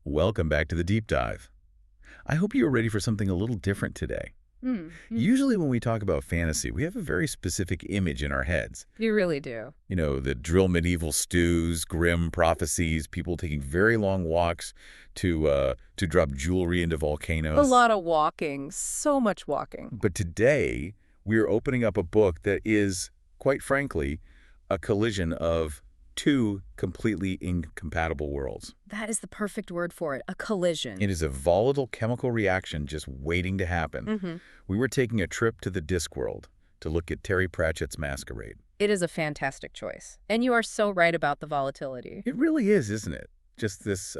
Welcome back to the deep dive. I hope you are ready for something a little different today. Usually when we talk about fantasy, we have a very specific image in our heads. You really do. You know, the drill medieval stews, grim prophecies, people taking very long walks to drop jewelry into volcanoes. A lot of walking, so much walking. But today, we're opening up a book that is, quite frankly, a collision of two completely incompatible worlds. That is the perfect word for it, a collision. It is a volatile chemical reaction just waiting to happen. We were taking a trip to the Discworld to look at Terry Pratchett's Maskerade. It is a fantastic choice. And you are so right about the volatility. It really is, isn't it? Just this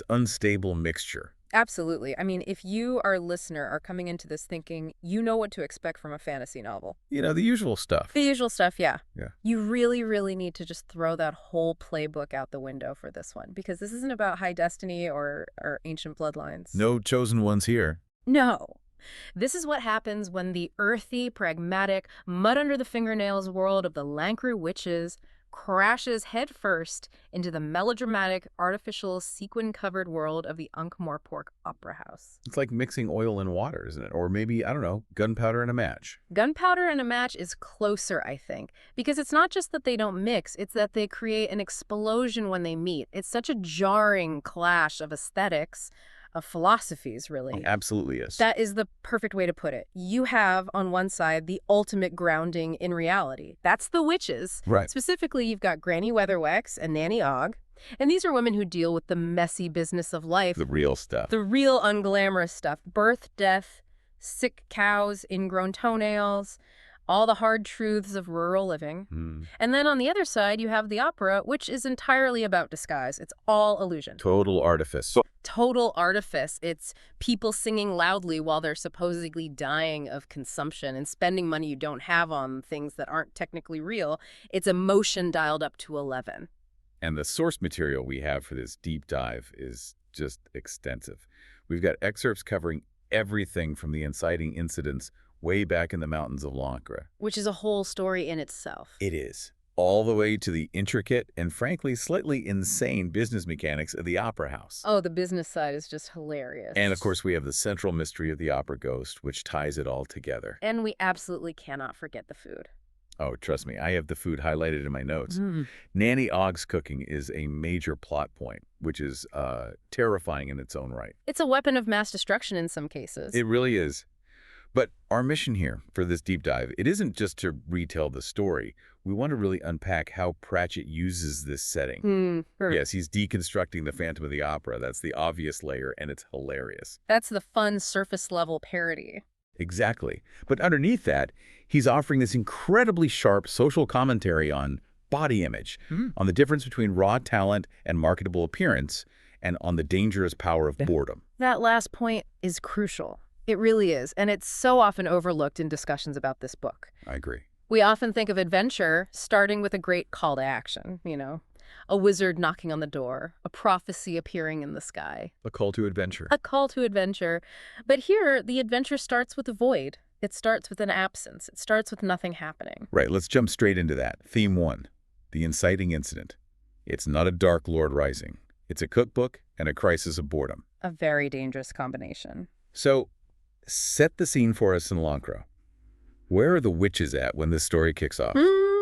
unstable mixture. Absolutely. I mean, if you, our listener, are coming into this thinking, you know what to expect from a fantasy novel. You know, the usual stuff. The usual stuff, yeah. Yeah. You really, really need to just throw that whole playbook out the window for this one, because this isn't about high destiny or ancient bloodlines. No chosen ones here. No. This is what happens when the earthy, pragmatic, mud-under-the-fingernails world of the Lancre witches crashes headfirst into the melodramatic, artificial, sequin-covered world of the Ankh-Morpork Opera House. It's like mixing oil and water, isn't it? Or maybe, I don't know, gunpowder and a match. Gunpowder and a match is closer, I think, because it's not just that they don't mix, it's that they create an explosion when they meet. It's such a jarring clash of aesthetics, of philosophies, really. It absolutely is. That is the perfect way to put it. You have, on one side, the ultimate grounding in reality. That's the witches. Right. Specifically, you've got Granny Weatherwax and Nanny Ogg. And these are women who deal with the messy business of life. The real stuff. The real unglamorous stuff. Birth, death, sick cows, ingrown toenails, all the hard truths of rural living. And then on the other side, you have the opera, which is entirely about disguise. It's all illusion. Total artifice. Total artifice. It's people singing loudly while they're supposedly dying of consumption and spending money you don't have on things that aren't technically real. It's emotion dialed up to 11. And the source material we have for this deep dive is just extensive. We've got excerpts covering everything from the inciting incidents way back in the mountains of Lancre. Which is a whole story in itself. It is. All the way to the intricate and frankly slightly insane business mechanics of the opera house. Oh, the business side is just hilarious. And of course we have the central mystery of the opera ghost, which ties it all together. And we absolutely cannot forget the food. Oh, trust me, I have the food highlighted in my notes. Nanny Ogg's cooking is a major plot point, which is terrifying in its own right. It's a weapon of mass destruction in some cases. It really is. But our mission here for this deep dive, it isn't just to retell the story. We want to really unpack how Pratchett uses this setting. Yes, he's deconstructing the Phantom of the Opera. That's the obvious layer, and it's hilarious. That's the fun surface-level parody. Exactly. But underneath that, he's offering this incredibly sharp social commentary on body image, on the difference between raw talent and marketable appearance, and on the dangerous power of boredom. That last point is crucial. It really is, and it's so often overlooked in discussions about this book. I agree. We often think of adventure starting with a great call to action, you know, a wizard knocking on the door, a prophecy appearing in the sky. A call to adventure. A call to adventure. But here, the adventure starts with a void. It starts with an absence. It starts with nothing happening. Right, let's jump straight into that. Theme 1, the inciting incident. It's not a Dark Lord rising. It's a cookbook and a crisis of boredom. A very dangerous combination. So, set the scene for us in Lancre. Where are the witches at when this story kicks off?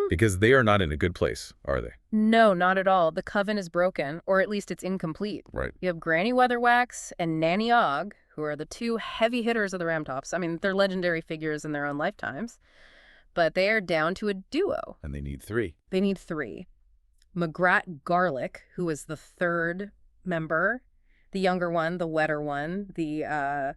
Because they are not in a good place, are they? No, not at all. The coven is broken, or at least it's incomplete. Right. You have Granny Weatherwax and Nanny Ogg, who are the two heavy hitters of the Ramtops. I mean, they're legendary figures in their own lifetimes. But they are down to a duo. And they need 3. They need 3. McGrath Garlic, who is the third member, the younger one, the wetter one, the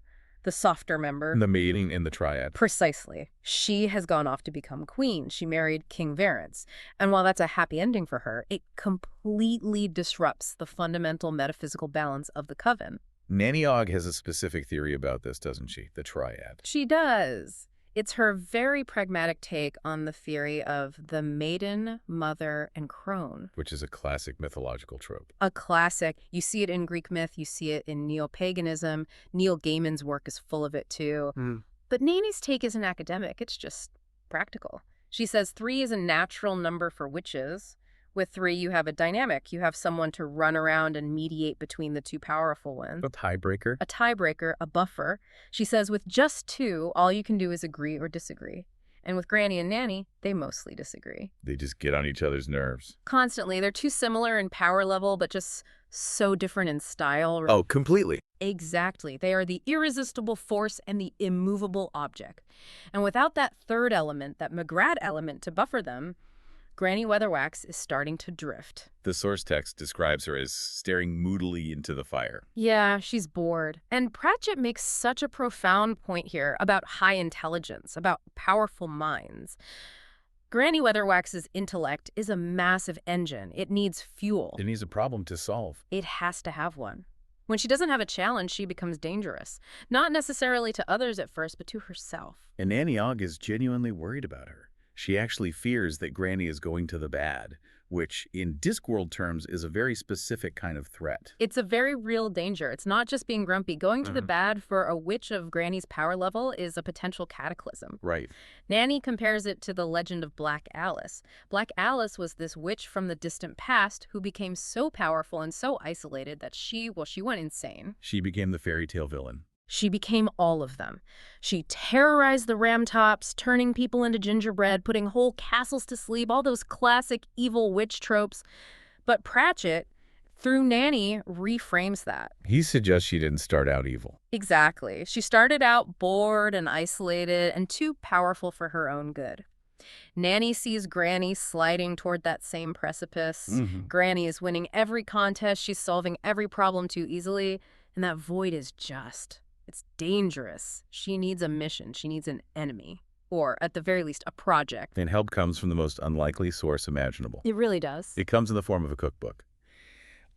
softer member. The mating in the triad. Precisely. She has gone off to become queen. She married King Varence. And while that's a happy ending for her, it completely disrupts the fundamental metaphysical balance of the coven. Nanny Ogg has a specific theory about this, doesn't she? The triad. She does. It's her very pragmatic take on the theory of the maiden, mother, and crone. Which is a classic mythological trope. A classic. You see it in Greek myth. You see it in neo-paganism. Neil Gaiman's work is full of it, too. But Nanny's take isn't academic. It's just practical. She says 3 is a natural number for witches. With 3, you have a dynamic. You have someone to run around and mediate between the two powerful ones. A tiebreaker? A tiebreaker, a buffer. She says with just 2, all you can do is agree or disagree. And with Granny and Nanny, they mostly disagree. They just get on each other's nerves. Constantly. They're too similar in power level, but just so different in style. Oh, completely. Exactly. They are the irresistible force and the immovable object. And without that third element, that Maskerade element to buffer them, Granny Weatherwax is starting to drift. The source text describes her as staring moodily into the fire. Yeah, she's bored. And Pratchett makes such a profound point here about high intelligence, about powerful minds. Granny Weatherwax's intellect is a massive engine. It needs fuel. It needs a problem to solve. It has to have one. When she doesn't have a challenge, she becomes dangerous. Not necessarily to others at first, but to herself. And Nanny Ogg is genuinely worried about her. She actually fears that Granny is going to the bad, which, in Discworld terms, is a very specific kind of threat. It's a very real danger. It's not just being grumpy. Going to the bad for a witch of Granny's power level is a potential cataclysm. Right. Nanny compares it to the legend of Black Alice. Black Alice was this witch from the distant past who became so powerful and so isolated that she went insane. She became the fairy tale villain. She became all of them. She terrorized the Ramtops, turning people into gingerbread, putting whole castles to sleep, all those classic evil witch tropes. But Pratchett, through Nanny, reframes that. He suggests she didn't start out evil. Exactly. She started out bored and isolated and too powerful for her own good. Nanny sees Granny sliding toward that same precipice. Granny is winning every contest. She's solving every problem too easily. And that void is just... it's dangerous. She needs a mission. She needs an enemy. Or, at the very least, a project. And help comes from the most unlikely source imaginable. It really does. It comes in the form of a cookbook.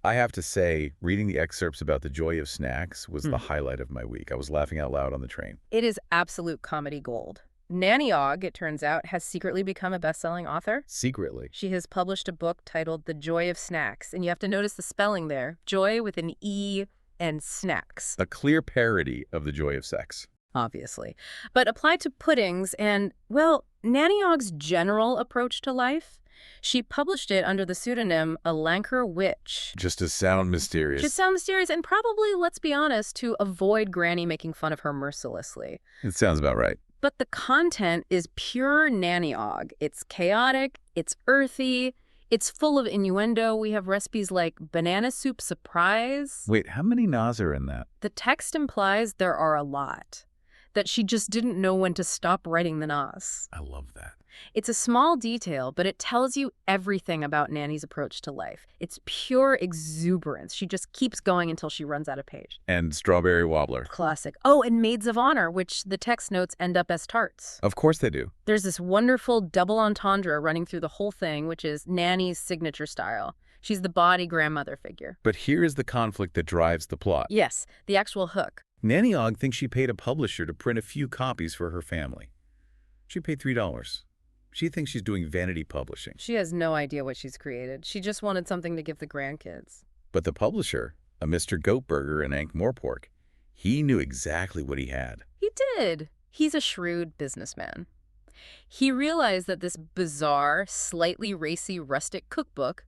I have to say, reading the excerpts about the joy of snacks was the highlight of my week. I was laughing out loud on the train. It is absolute comedy gold. Nanny Ogg, it turns out, has secretly become a best-selling author. Secretly. She has published a book titled The Joy of Snacks. And you have to notice the spelling there. Joy with an E and snacks. A clear parody of the joy of sex. Obviously. But applied to puddings and, well, Nanny Ogg's general approach to life. She published it under the pseudonym A Lanker Witch. Just to sound mysterious. Just sound mysterious and probably, let's be honest, to avoid Granny making fun of her mercilessly. It sounds about right. But the content is pure Nanny Ogg. It's chaotic, it's earthy, it's full of innuendo. We have recipes like banana soup surprise. Wait, how many nas are in that? The text implies there are a lot. That she just didn't know when to stop writing the nas. I love that. It's a small detail, but it tells you everything about Nanny's approach to life. It's pure exuberance. She just keeps going until she runs out of page. And Strawberry Wobbler. Classic. Oh, and Maids of Honor, which the text notes end up as tarts. Of course they do. There's this wonderful double entendre running through the whole thing, which is Nanny's signature style. She's the body grandmother figure. But here is the conflict that drives the plot. Yes, the actual hook. Nanny Ogg thinks she paid a publisher to print a few copies for her family. She paid $3. She thinks she's doing vanity publishing. She has no idea what she's created. She just wanted something to give the grandkids. But the publisher, a Mr. Goatburger in Ankh-Morpork, he knew exactly what he had. He did. He's a shrewd businessman. He realized that this bizarre, slightly racy rustic cookbook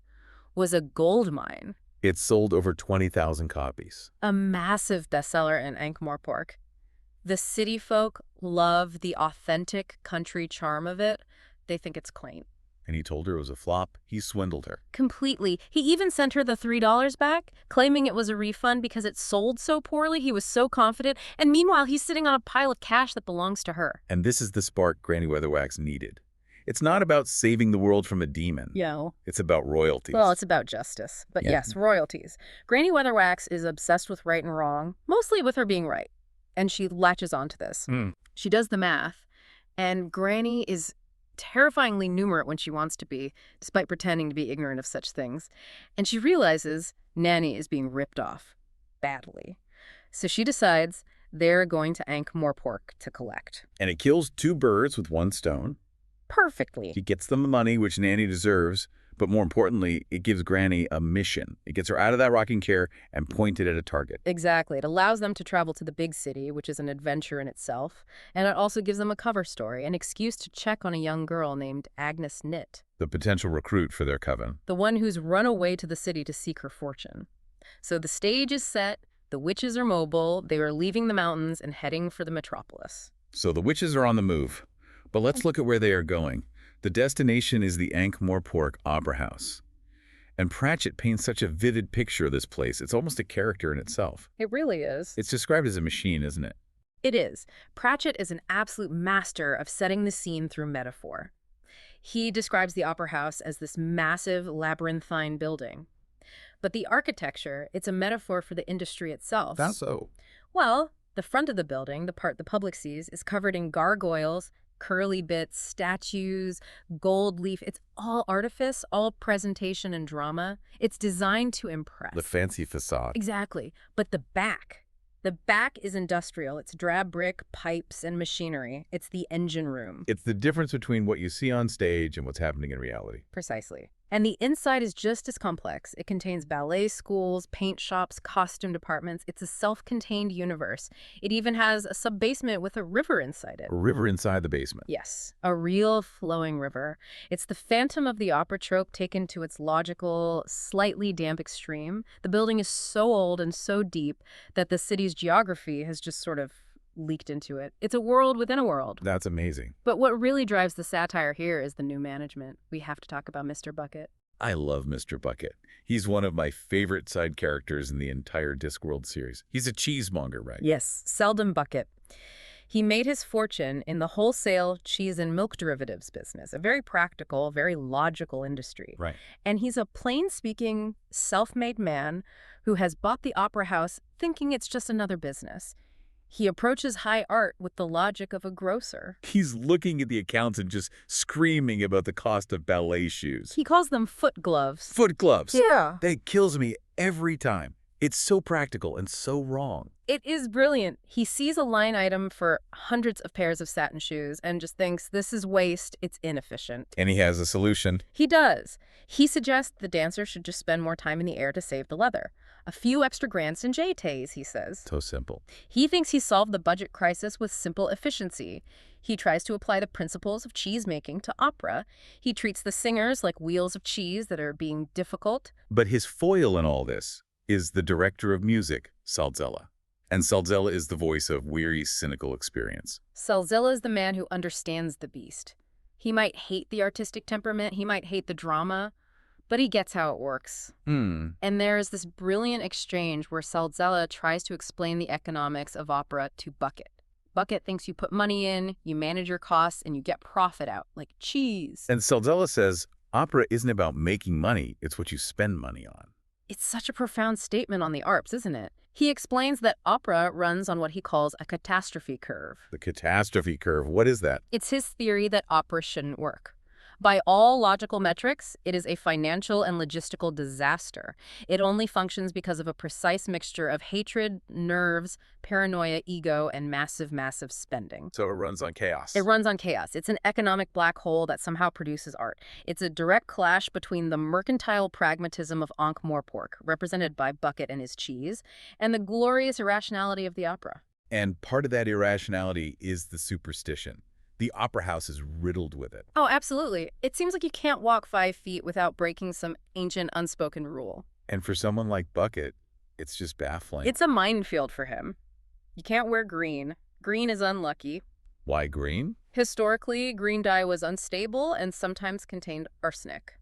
was a gold mine. It sold over 20,000 copies. A massive bestseller in Ankh-Morpork. The city folk love the authentic country charm of it. They think it's quaint. And he told her it was a flop. He swindled her. Completely. He even sent her the $3 back, claiming it was a refund because it sold so poorly. He was so confident. And meanwhile, he's sitting on a pile of cash that belongs to her. And this is the spark Granny Weatherwax needed. It's not about saving the world from a demon. Yeah. It's about royalties. Well, it's about justice. But yes, royalties. Granny Weatherwax is obsessed with right and wrong, mostly with her being right. And she latches onto this. She does the math. And Granny is terrifyingly numerate when she wants to be, despite pretending to be ignorant of such things. And she realizes Nanny is being ripped off. Badly. So she decides they're going to Ankh-Morpork to collect. And it kills 2 birds with 1 stone. Perfectly. He gets them the money, which Nanny deserves, but more importantly, it gives Granny a mission. It gets her out of that rocking chair and pointed at a target. Exactly. It allows them to travel to the big city, which is an adventure in itself, and it also gives them a cover story, an excuse to check on a young girl named Agnes Nitt. The potential recruit for their coven. The one who's run away to the city to seek her fortune. So the stage is set, the witches are mobile, they are leaving the mountains and heading for the metropolis. So the witches are on the move. But let's look at where they are going. The destination is the Ankh-Morpork Opera House. And Pratchett paints such a vivid picture of this place. It's almost a character in itself. It really is. It's described as a machine, isn't it? It is. Pratchett is an absolute master of setting the scene through metaphor. He describes the opera house as this massive labyrinthine building. But the architecture, it's a metaphor for the industry itself. That's so. Well, the front of the building, the part the public sees, is covered in gargoyles, curly bits, statues, gold leaf. It's all artifice, all presentation and drama. It's designed to impress. The fancy facade. Exactly. But the back is industrial. It's drab brick, pipes, and machinery. It's the engine room. It's the difference between what you see on stage and what's happening in reality. Precisely. And the inside is just as complex. It contains ballet schools, paint shops, costume departments. It's a self-contained universe. It even has a sub-basement with a river inside it. A river inside the basement. Yes, a real flowing river. It's the Phantom of the Opera trope taken to its logical, slightly damp extreme. The building is so old and so deep that the city's geography has just sort of leaked into it. It's a world within a world. That's amazing. But what really drives the satire here is the new management. We have to talk about Mr. Bucket. I love Mr. Bucket. He's one of my favorite side characters in the entire Discworld series. He's a cheesemonger, right? Yes, Seldom Bucket. He made his fortune in the wholesale cheese and milk derivatives business, a very practical, very logical industry. Right. And he's a plain-speaking, self-made man who has bought the opera house thinking it's just another business. He approaches high art with the logic of a grocer. He's looking at the accounts and just screaming about the cost of ballet shoes. He calls them foot gloves. Foot gloves. Yeah. That kills me every time. It's so practical and so wrong. It is brilliant. He sees a line item for hundreds of pairs of satin shoes and just thinks, this is waste, it's inefficient. And he has a solution. He does. He suggests the dancer should just spend more time in the air to save the leather. A few extra grants and J-Tays, he says. So simple. He thinks he solved the budget crisis with simple efficiency. He tries to apply the principles of cheese-making to opera. He treats the singers like wheels of cheese that are being difficult. But his foil in all this is the director of music, Salzella. And Salzella is the voice of weary, cynical experience. Salzella is the man who understands the beast. He might hate the artistic temperament, he might hate the drama, but he gets how it works. And there's this brilliant exchange where Salzella tries to explain the economics of opera to Bucket. Bucket thinks you put money in, you manage your costs, and you get profit out, like cheese. And Salzella says, opera isn't about making money, it's what you spend money on. It's such a profound statement on the arts, isn't it? He explains that opera runs on what he calls a catastrophe curve. The catastrophe curve, what is that? It's his theory that opera shouldn't work. By all logical metrics, it is a financial and logistical disaster. It only functions because of a precise mixture of hatred, nerves, paranoia, ego, and massive, massive spending. So it runs on chaos. It runs on chaos. It's an economic black hole that somehow produces art. It's a direct clash between the mercantile pragmatism of Ankh-Morpork, represented by Bucket and his cheese, and the glorious irrationality of the opera. And part of that irrationality is the superstition. The opera house is riddled with it. Oh, absolutely. It seems like you can't walk 5 feet without breaking some ancient unspoken rule. And for someone like Bucket, it's just baffling. It's a minefield for him. You can't wear green. Green is unlucky. Why green? Historically, green dye was unstable and sometimes contained arsenic.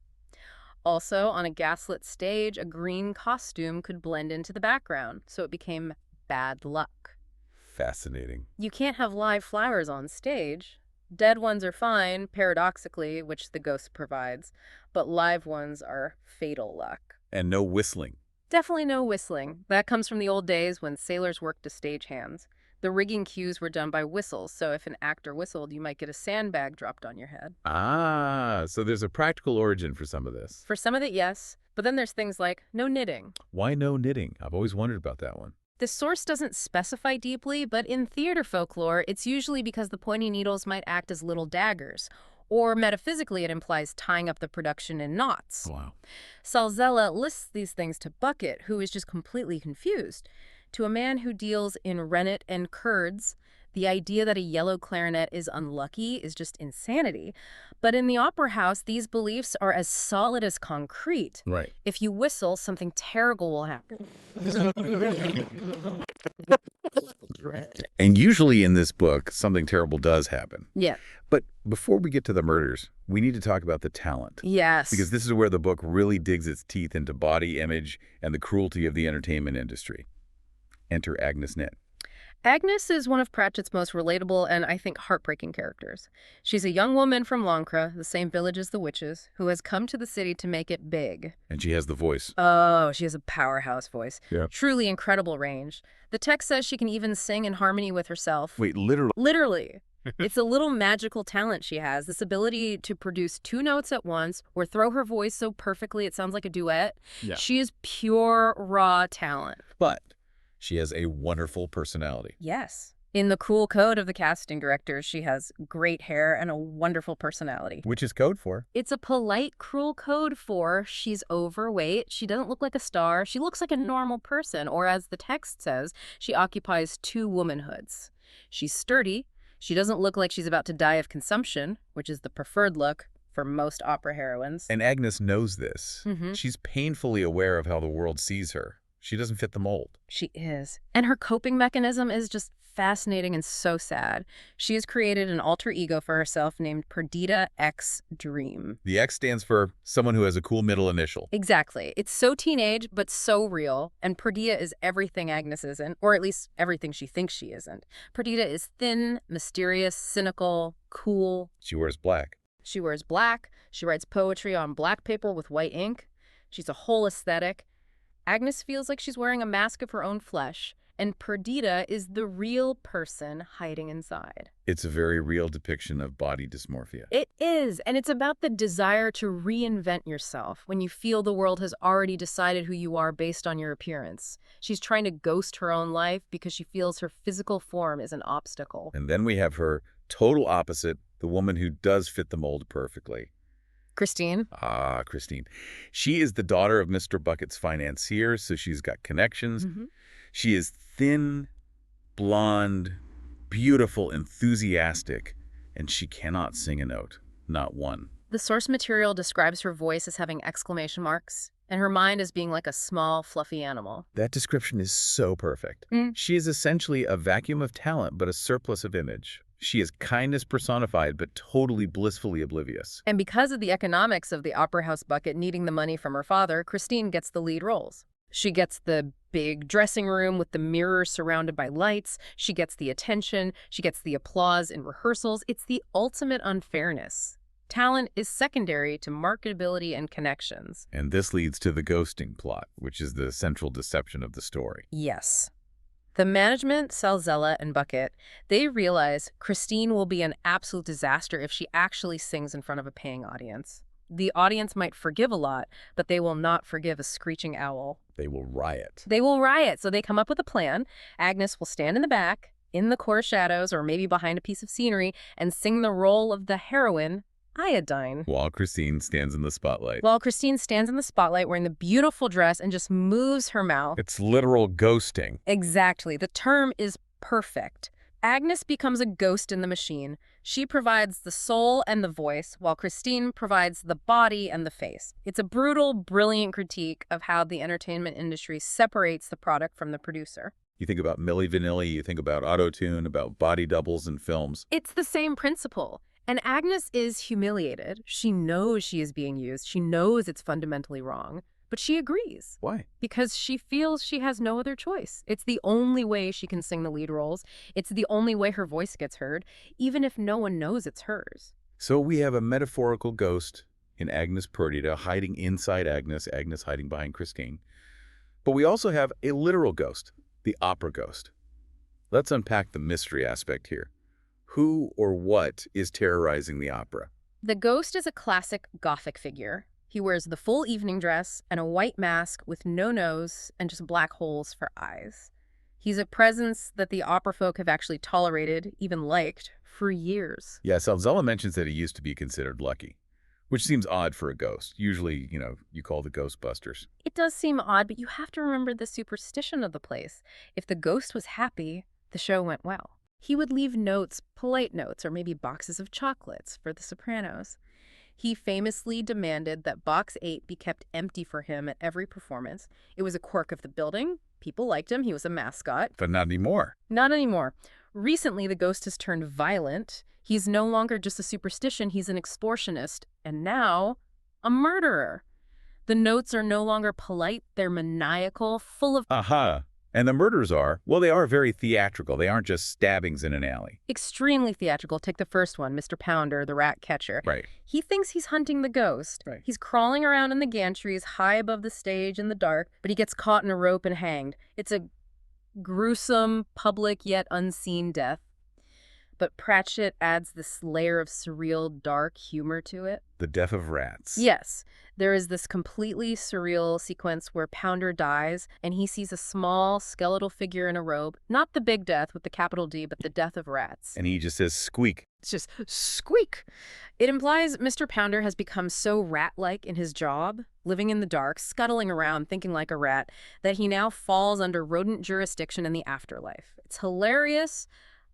Also, on a gaslit stage, a green costume could blend into the background, so it became bad luck. Fascinating. You can't have live flowers on stage. Dead ones are fine, paradoxically, which the ghost provides, but live ones are fatal luck. And no whistling. Definitely no whistling. That comes from the old days when sailors worked as stagehands. The rigging cues were done by whistles, so if an actor whistled, you might get a sandbag dropped on your head. Ah, so there's a practical origin for some of this. For some of it, yes. But then there's things like no knitting. Why no knitting? I've always wondered about that one. The source doesn't specify deeply, but in theater folklore, it's usually because the pointy needles might act as little daggers. Or metaphysically, it implies tying up the production in knots. Wow. Salzella lists these things to Bucket, who is just completely confused. To a man who deals in rennet and curds, The idea that a yellow clarinet is unlucky is just insanity. But in the opera house, these beliefs are as solid as concrete. Right. If you whistle, something terrible will happen. And usually in this book, something terrible does happen. Yeah. But before we get to the murders, we need to talk about the talent. Yes. Because this is where the book really digs its teeth into body image and the cruelty of the entertainment industry. Enter Agnes Nitt. Agnes is one of Pratchett's most relatable and, I think, heartbreaking characters. She's a young woman from Lancre, the same village as the witches, who has come to the city to make it big. And she has the voice. Oh, she has a powerhouse voice. Yeah. Truly incredible range. The text says she can even sing in harmony with herself. Wait, literally? Literally. It's a little magical talent she has, this ability to produce two notes at once or throw her voice so perfectly it sounds like a duet. Yeah. She is pure, raw talent. But she has a wonderful personality. Yes. In the cruel code of the casting directors, she has great hair and a wonderful personality. Which is code for? It's a polite, cruel code for she's overweight, she doesn't look like a star, she looks like a normal person, or as the text says, she occupies two womanhoods. She's sturdy, she doesn't look like she's about to die of consumption, which is the preferred look for most opera heroines. And Agnes knows this. Mm-hmm. She's painfully aware of how the world sees her. She doesn't fit the mold. She is. And her coping mechanism is just fascinating and so sad. She has created an alter ego for herself named Perdita X Dream. The X stands for someone who has a cool middle initial. Exactly. It's so teenage, but so real. And Perdita is everything Agnes isn't, or at least everything she thinks she isn't. Perdita is thin, mysterious, cynical, cool. She wears black. She wears black. She writes poetry on black paper with white ink. She's a whole aesthetic. Agnes feels like she's wearing a mask of her own flesh, and Perdita is the real person hiding inside. It's a very real depiction of body dysmorphia. It is, and it's about the desire to reinvent yourself when you feel the world has already decided who you are based on your appearance. She's trying to ghost her own life because she feels her physical form is an obstacle. And then we have her total opposite, the woman who does fit the mold perfectly. Christine? Ah, Christine. She is the daughter of Mr. Bucket's financier, so she's got connections. Mm-hmm. She is thin, blonde, beautiful, enthusiastic, and she cannot sing a note. Not one. The source material describes her voice as having exclamation marks, and her mind as being like a small, fluffy animal. That description is so perfect. She is essentially a vacuum of talent, but a surplus of image. She is kindness personified, but totally blissfully oblivious. And because of the economics of the opera house bucket needing the money from her father, Christine gets the lead roles. She gets the big dressing room with the mirror surrounded by lights. She gets the attention. She gets the applause in rehearsals. It's the ultimate unfairness. Talent is secondary to marketability and connections. And this leads to the ghosting plot, which is the central deception of the story. Yes. The management, Salzella and Bucket, they realize Christine will be an absolute disaster if she actually sings in front of a paying audience. The audience might forgive a lot, but they will not forgive a screeching owl. They will riot. They will riot, so they come up with a plan. Agnes will stand in the back, in the core shadows, or maybe behind a piece of scenery, and sing the role of the heroine, Iodine. While Christine stands in the spotlight. While Christine stands in the spotlight wearing the beautiful dress and just moves her mouth. It's literal ghosting. Exactly. The term is perfect. Agnes becomes a ghost in the machine. She provides the soul and the voice, while Christine provides the body and the face. It's a brutal, brilliant critique of how the entertainment industry separates the product from the producer. You think about Milli Vanilli, you think about auto-tune, about body doubles in films. It's the same principle. And Agnes is humiliated. She knows she is being used. She knows it's fundamentally wrong. But she agrees. Why? Because she feels she has no other choice. It's the only way she can sing the lead roles. It's the only way her voice gets heard, even if no one knows it's hers. So we have a metaphorical ghost in Agnes Perdita hiding inside Agnes, Agnes hiding behind Christine. But we also have a literal ghost, the opera ghost. Let's unpack the mystery aspect here. Who or what is terrorizing the opera? The ghost is a classic Gothic figure. He wears the full evening dress and a white mask with no nose and just black holes for eyes. He's a presence that the opera folk have actually tolerated, even liked, for years. Yeah, Salzella mentions that he used to be considered lucky, which seems odd for a ghost. Usually, you call the Ghostbusters. It does seem odd, but you have to remember the superstition of the place. If the ghost was happy, the show went well. He would leave notes, polite notes, or maybe boxes of chocolates for the sopranos. He famously demanded that Box 8 be kept empty for him at every performance. It was a quirk of the building. People liked him. He was a mascot. But not anymore. Not anymore. Recently, the ghost has turned violent. He's no longer just a superstition. He's an extortionist. And now, a murderer. The notes are no longer polite. They're maniacal, full of... Aha. And the murders are, well, they are very theatrical. They aren't just stabbings in an alley. Extremely theatrical. Take the first one, Mr. Pounder, the rat catcher. Right. He thinks he's hunting the ghost. Right. He's crawling around in the gantries high above the stage in the dark, but he gets caught in a rope and hanged. It's a gruesome, public yet unseen death. But Pratchett adds this layer of surreal, dark humor to it. The death of rats. Yes. There is this completely surreal sequence where Pounder dies, and he sees a small, skeletal figure in a robe. Not the big death with the capital D, but the death of rats. And he just says, squeak. It's just, squeak. It implies Mr. Pounder has become so rat-like in his job, living in the dark, scuttling around, thinking like a rat, that he now falls under rodent jurisdiction in the afterlife. It's hilarious,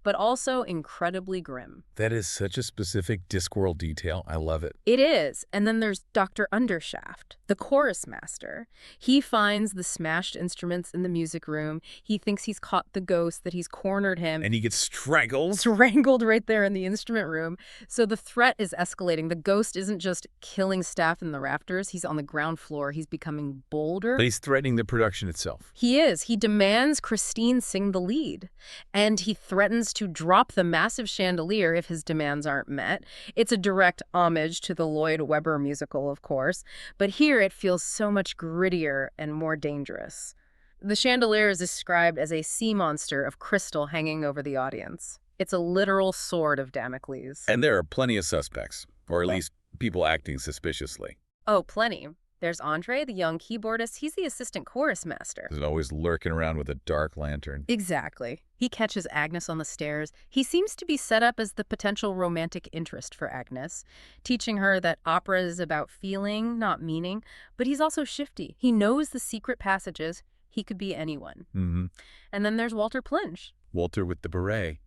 but also incredibly grim. That is such a specific Discworld detail. I love it. It is. And then there's Dr. Undershaft, the chorus master. He finds the smashed instruments in the music room. He thinks he's caught the ghost, that he's cornered him. And he gets strangled. Strangled right there in the instrument room. So the threat is escalating. The ghost isn't just killing staff in the rafters. He's on the ground floor. He's becoming bolder. But he's threatening the production itself. He is. He demands Christine sing the lead. And he threatens to drop the massive chandelier if his demands aren't met. It's a direct homage to the Lloyd Webber musical, of course, but here it feels so much grittier and more dangerous. The chandelier is described as a sea monster of crystal hanging over the audience. It's a literal sword of Damocles. And there are plenty of suspects, or at least people acting suspiciously. Oh, plenty. There's Andre, the young keyboardist. He's the assistant chorus master. He's always lurking around with a dark lantern. Exactly. He catches Agnes on the stairs. He seems to be set up as the potential romantic interest for Agnes, teaching her that opera is about feeling, not meaning. But he's also shifty. He knows the secret passages. He could be anyone. Mm-hmm. And then there's Walter Plinch. Walter with the beret.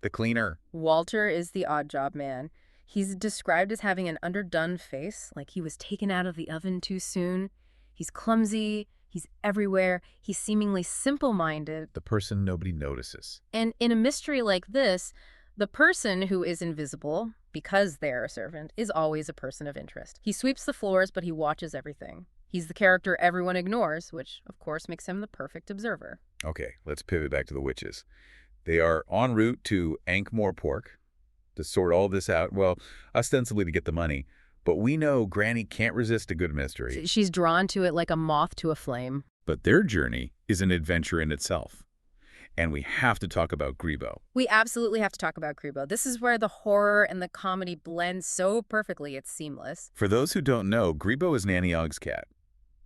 The cleaner. Walter is the odd job man. He's described as having an underdone face, like he was taken out of the oven too soon. He's clumsy. He's everywhere. He's seemingly simple-minded. The person nobody notices. And in a mystery like this, the person who is invisible, because they're a servant, is always a person of interest. He sweeps the floors, but he watches everything. He's the character everyone ignores, which, of course, makes him the perfect observer. Okay, let's pivot back to the witches. They are en route to Ankh-Morpork to sort all this out, well, ostensibly to get the money. But we know Granny can't resist a good mystery. She's drawn to it like a moth to a flame. But their journey is an adventure in itself. And we have to talk about Grebo. We absolutely have to talk about Grebo. This is where the horror and the comedy blend so perfectly, it's seamless. For those who don't know, Grebo is Nanny Ogg's cat.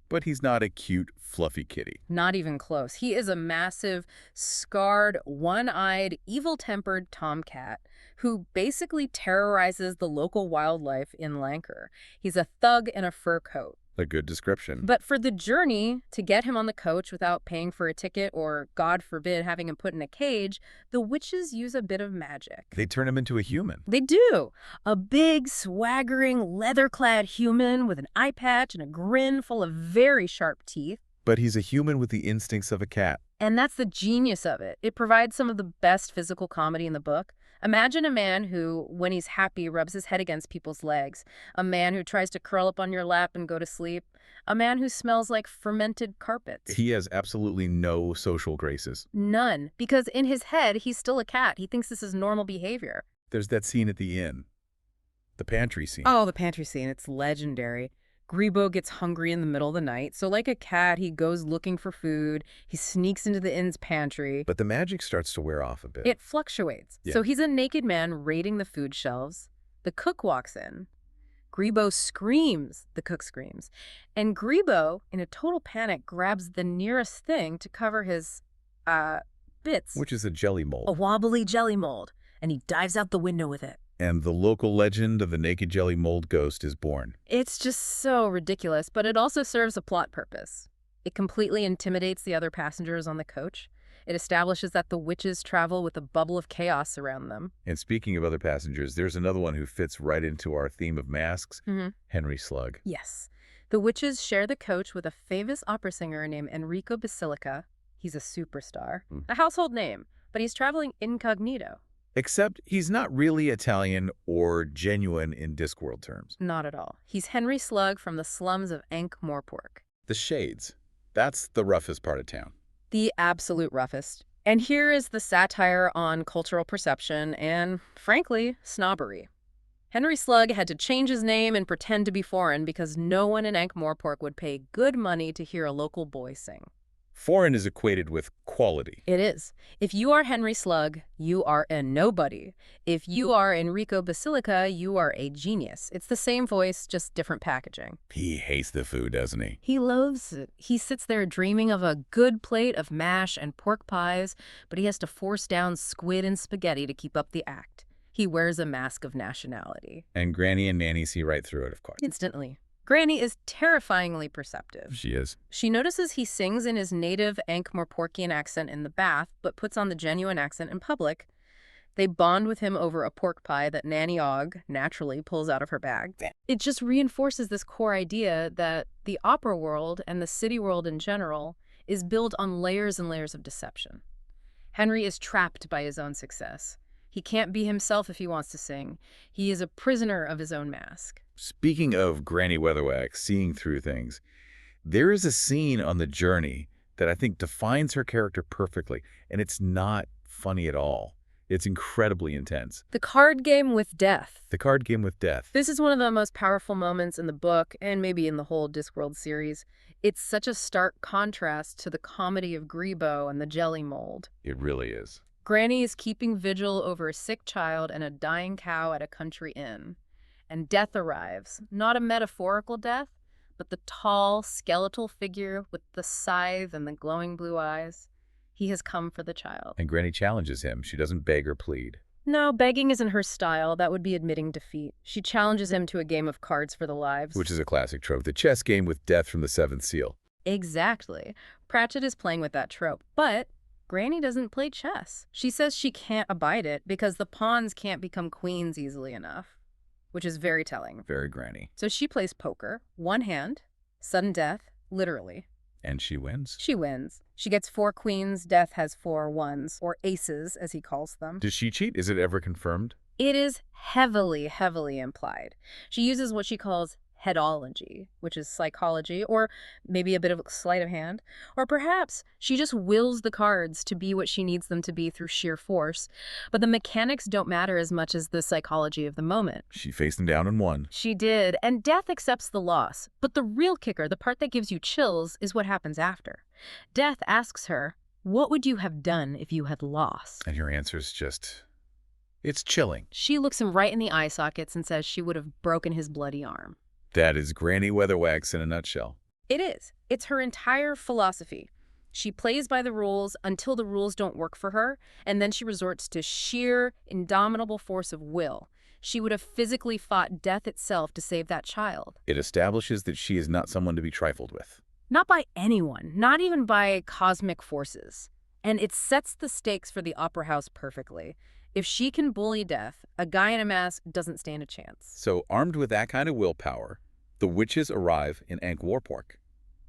But he's not a cute, fluffy kitty. Not even close. He is a massive, scarred, one-eyed, evil-tempered tomcat who basically terrorizes the local wildlife in Lancre. He's a thug in a fur coat. A good description. But for the journey, to get him on the coach without paying for a ticket or, God forbid, having him put in a cage, the witches use a bit of magic. They turn him into a human. They do. A big, swaggering, leather-clad human with an eye patch and a grin full of very sharp teeth. But he's a human with the instincts of a cat. And that's the genius of it. It provides some of the best physical comedy in the book. Imagine a man who, when he's happy, rubs his head against people's legs. A man who tries to curl up on your lap and go to sleep. A man who smells like fermented carpets. He has absolutely no social graces. None. Because in his head, he's still a cat. He thinks this is normal behavior. There's that scene at the inn. The pantry scene. Oh, the pantry scene. It's legendary. Grebo gets hungry in the middle of the night, so like a cat, he goes looking for food. He sneaks into the inn's pantry. But the magic starts to wear off a bit. It fluctuates. Yeah. So he's a naked man raiding the food shelves. The cook walks in. Grebo screams. The cook screams. And Grebo, in a total panic, grabs the nearest thing to cover his, bits. Which is a jelly mold. A wobbly jelly mold. And he dives out the window with it. And the local legend of the naked jelly mold ghost is born. It's just so ridiculous, but it also serves a plot purpose. It completely intimidates the other passengers on the coach. It establishes that the witches travel with a bubble of chaos around them. And speaking of other passengers, there's another one who fits right into our theme of masks, Mm-hmm. Henry Slug. Yes. The witches share the coach with a famous opera singer named Enrico Basilica. He's a superstar, a household name, but he's traveling incognito. Except he's not really Italian or genuine in Discworld terms. Not at all. He's Henry Slug from the slums of Ankh-Morpork. The Shades. That's the roughest part of town. The absolute roughest. And here is the satire on cultural perception and, frankly, snobbery. Henry Slug had to change his name and pretend to be foreign because no one in Ankh-Morpork would pay good money to hear a local boy sing. Foreign is equated with quality. It is. If you are Henry Slug, you are a nobody. If you are Enrico Basilica, you are a genius. It's the same voice, just different packaging. He hates the food, doesn't he? He loathes it. He sits there dreaming of a good plate of mash and pork pies, but he has to force down squid and spaghetti to keep up the act. He wears a mask of nationality. And Granny and Nanny see right through it, of course. Instantly. Granny is terrifyingly perceptive. She is. She notices he sings in his native Ankh-Morporkian accent in the bath, but puts on the genuine accent in public. They bond with him over a pork pie that Nanny Og naturally pulls out of her bag. It just reinforces this core idea that the opera world and the city world in general is built on layers and layers of deception. Henry is trapped by his own success. He can't be himself if he wants to sing. He is a prisoner of his own mask. Speaking of Granny Weatherwax seeing through things, there is a scene on the journey that I think defines her character perfectly, and it's not funny at all. It's incredibly intense. The card game with death. The card game with death. This is one of the most powerful moments in the book, and maybe in the whole Discworld series. It's such a stark contrast to the comedy of Grebo and the jelly mold. It really is. Granny is keeping vigil over a sick child and a dying cow at a country inn. And death arrives. Not a metaphorical death, but the tall, skeletal figure with the scythe and the glowing blue eyes. He has come for the child. And Granny challenges him. She doesn't beg or plead. No, begging isn't her style. That would be admitting defeat. She challenges him to a game of cards for the lives. Which is a classic trope. The chess game with death from the Seventh Seal. Exactly. Pratchett is playing with that trope. But Granny doesn't play chess. She says she can't abide it because the pawns can't become queens easily enough, which is very telling. Very Granny. So she plays poker, one hand, sudden death, literally. And she wins? She wins. She gets 4 queens, death has 4 ones, or aces, as he calls them. Does she cheat? Is it ever confirmed? It is heavily, heavily implied. She uses what she calls headology, which is psychology, or maybe a bit of sleight of hand. Or perhaps she just wills the cards to be what she needs them to be through sheer force. But the mechanics don't matter as much as the psychology of the moment. She faced him down and won. She did, and Death accepts the loss. But the real kicker, the part that gives you chills, is what happens after. Death asks her, "What would you have done if you had lost?" And her answer's just... it's chilling. She looks him right in the eye sockets and says she would have broken his bloody arm. That is Granny Weatherwax in a nutshell. It is. It's her entire philosophy. She plays by the rules until the rules don't work for her, and then she resorts to sheer, indomitable force of will. She would have physically fought death itself to save that child. It establishes that she is not someone to be trifled with. Not by anyone, not even by cosmic forces. And it sets the stakes for the Opera House perfectly. If she can bully death, a guy in a mask doesn't stand a chance. So, armed with that kind of willpower, the witches arrive in Ankh-Morpork,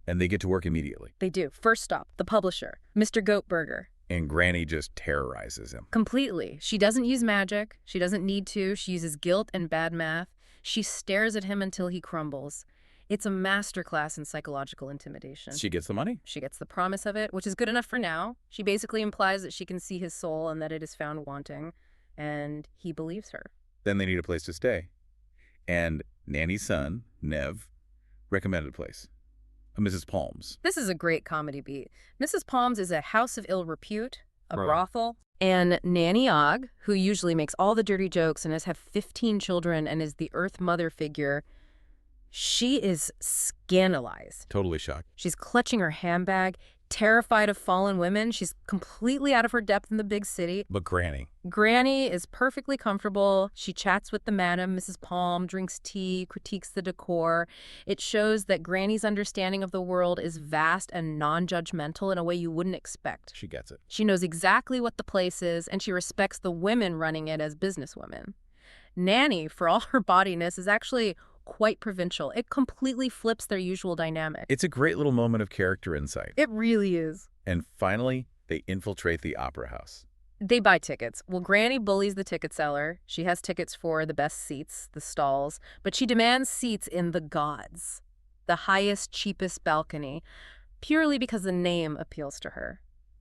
and they get to work immediately. They do. First stop, the publisher, Mr. Goatburger. And Granny just terrorizes him. Completely. She doesn't use magic. She doesn't need to. She uses guilt and bad math. She stares at him until he crumbles. It's a masterclass in psychological intimidation. She gets the money. She gets the promise of it, which is good enough for now. She basically implies that she can see his soul and that it is found wanting, and he believes her. Then they need a place to stay. And Nanny's son, Nev, recommended a place. A Mrs. Palms. This is a great comedy beat. Mrs. Palms is a house of ill repute, a Right. brothel, and Nanny Og, who usually makes all the dirty jokes and has had 15 children and is the Earth Mother figure, she is scandalized. Totally shocked. She's clutching her handbag, Terrified of fallen women, she's completely out of her depth in the big city. But Granny. Granny is perfectly comfortable. She chats with the madam, Mrs. Palm, drinks tea, critiques the decor. It shows that Granny's understanding of the world is vast and non-judgmental in a way you wouldn't expect. She gets it. She knows exactly what the place is, and she respects the women running it as businesswomen. Nanny, for all her bodiness, is actually quite provincial. It completely flips their usual dynamic. It's a great little moment of character insight. It really is. And finally, they infiltrate the opera house. They buy tickets. Well, Granny bullies the ticket seller. She has tickets for the best seats, the stalls, but she demands seats in the gods, the highest, cheapest balcony, purely because the name appeals to her.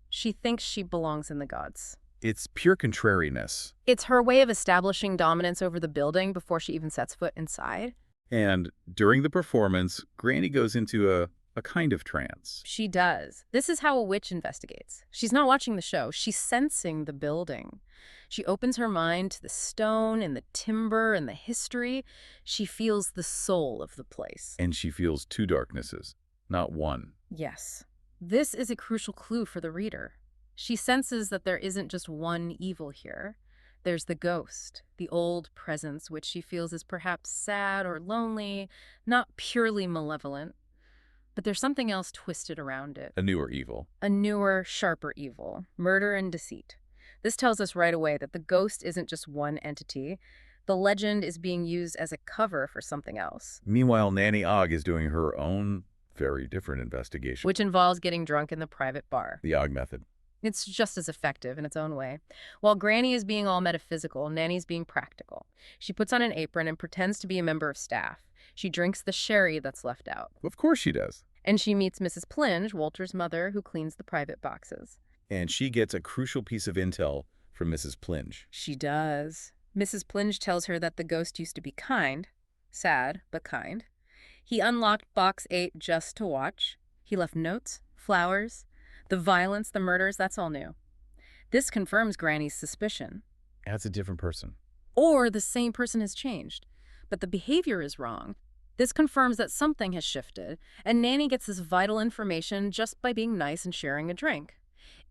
She thinks she belongs in the gods. It's pure contrariness. It's her way of establishing dominance over the building before she even sets foot inside. And during the performance, Granny goes into a kind of trance. She does. This is how a witch investigates. She's not watching the show. She's sensing the building. She opens her mind to the stone and the timber and the history. She feels the soul of the place. And she feels two darknesses, not one. Yes. This is a crucial clue for the reader. She senses that there isn't just one evil here. There's the ghost, the old presence, which she feels is perhaps sad or lonely, not purely malevolent. But there's something else twisted around it. A newer evil. A newer, sharper evil. Murder and deceit. This tells us right away that the ghost isn't just one entity. The legend is being used as a cover for something else. Meanwhile, Nanny Ogg is doing her own very different investigation. Which involves getting drunk in the private bar. The Ogg method. It's just as effective in its own way. While Granny is being all metaphysical, Nanny's being practical. She puts on an apron and pretends to be a member of staff. She drinks the sherry that's left out. Of course she does. And she meets Mrs. Plinge, Walter's mother, who cleans the private boxes. And she gets a crucial piece of intel from Mrs. Plinge. She does. Mrs. Plinge tells her that the ghost used to be kind. Sad, but kind. He unlocked Box 8 just to watch. He left notes, flowers. The violence, the murders, that's all new. This confirms Granny's suspicion. That's a different person. Or the same person has changed, but the behavior is wrong. This confirms that something has shifted, and Nanny gets this vital information just by being nice and sharing a drink.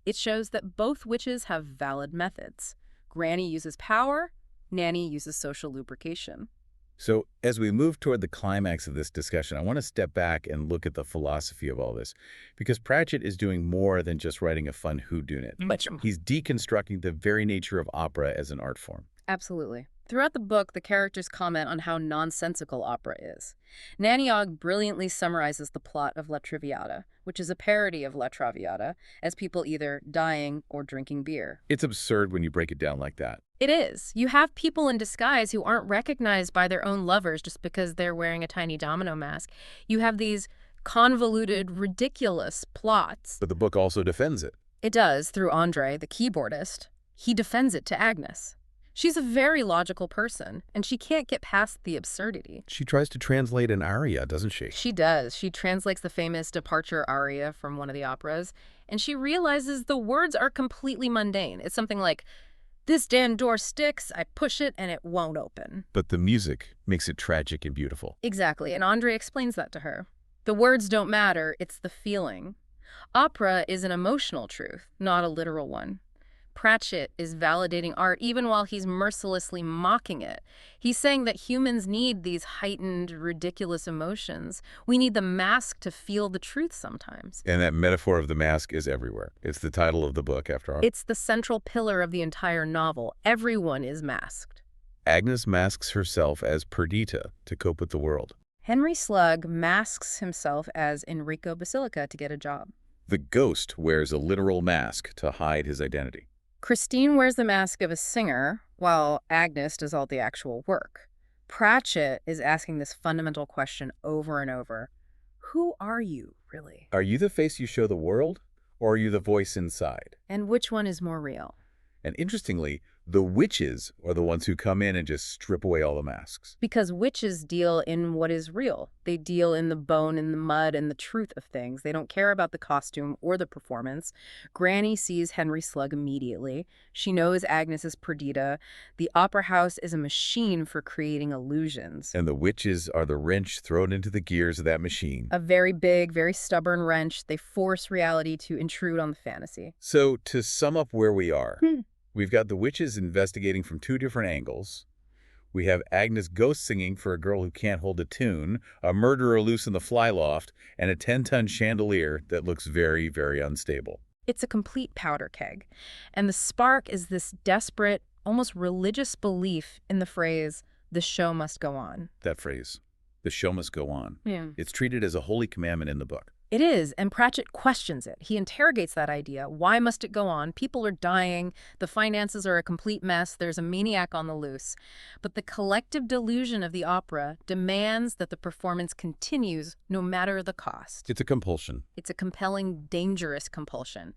It shows that both witches have valid methods. Granny uses power, Nanny uses social lubrication. So as we move toward the climax of this discussion, I want to step back and look at the philosophy of all this, because Pratchett is doing more than just writing a fun whodunit. He's deconstructing the very nature of opera as an art form. Absolutely. Throughout the book, the characters comment on how nonsensical opera is. Nanny Ogg brilliantly summarizes the plot of La Traviata, which is a parody of La Traviata, as people either dying or drinking beer. It's absurd when you break it down like that. It is. You have people in disguise who aren't recognized by their own lovers just because they're wearing a tiny domino mask. You have these convoluted, ridiculous plots. But the book also defends it. It does, through Andre, the keyboardist. He defends it to Agnes. She's a very logical person, and she can't get past the absurdity. She tries to translate an aria, doesn't she? She does. She translates the famous departure aria from one of the operas, and she realizes the words are completely mundane. It's something like, "This damn door sticks, I push it, and it won't open." But the music makes it tragic and beautiful. Exactly, and Andre explains that to her. The words don't matter, it's the feeling. Opera is an emotional truth, not a literal one. Pratchett is validating art even while he's mercilessly mocking it. He's saying that humans need these heightened, ridiculous emotions. We need the mask to feel the truth sometimes. And that metaphor of the mask is everywhere. It's the title of the book, after all. It's the central pillar of the entire novel. Everyone is masked. Agnes masks herself as Perdita to cope with the world. Henry Slug masks himself as Enrico Basilica to get a job. The ghost wears a literal mask to hide his identity. Christine wears the mask of a singer, while Agnes does all the actual work. Pratchett is asking this fundamental question over and over. Who are you, really? Are you the face you show the world, or are you the voice inside? And which one is more real? And interestingly, The witches are the ones who come in and just strip away all the masks. Because witches deal in what is real. They deal in the bone and the mud and the truth of things. They don't care about the costume or the performance. Granny sees Henry Slug immediately. She knows Agnes is Perdita. The opera house is a machine for creating illusions. And the witches are the wrench thrown into the gears of that machine. A very big, very stubborn wrench. They force reality to intrude on the fantasy. So, to sum up where we are, we've got the witches investigating from two different angles. We have Agnes ghost singing for a girl who can't hold a tune, a murderer loose in the fly loft, and a 10-ton chandelier that looks very, very unstable. It's a complete powder keg. And the spark is this desperate, almost religious belief in the phrase, "the show must go on." That phrase, the show must go on. Yeah. It's treated as a holy commandment in the book. It is, and Pratchett questions it. He interrogates that idea. Why must it go on? People are dying. The finances are a complete mess. There's a maniac on the loose. But the collective delusion of the opera demands that the performance continues no matter the cost. It's a compulsion. It's a compelling, dangerous compulsion.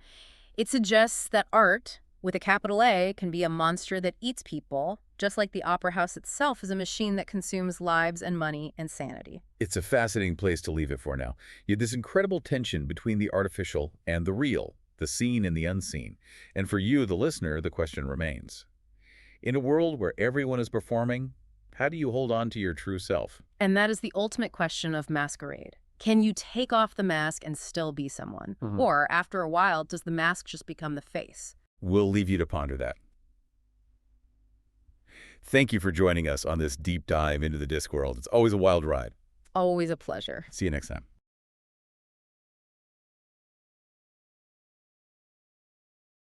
It suggests that art, with a capital A, can be a monster that eats people, just like the opera house itself is a machine that consumes lives and money and sanity. It's a fascinating place to leave it for now. You have this incredible tension between the artificial and the real, the seen and the unseen. And for you, the listener, the question remains. In a world where everyone is performing, how do you hold on to your true self? And that is the ultimate question of Maskerade. Can you take off the mask and still be someone? Or, after a while, does the mask just become the face? We'll leave you to ponder that. Thank you for joining us on this deep dive into the Discworld. It's always a wild ride. Always a pleasure. See you next time.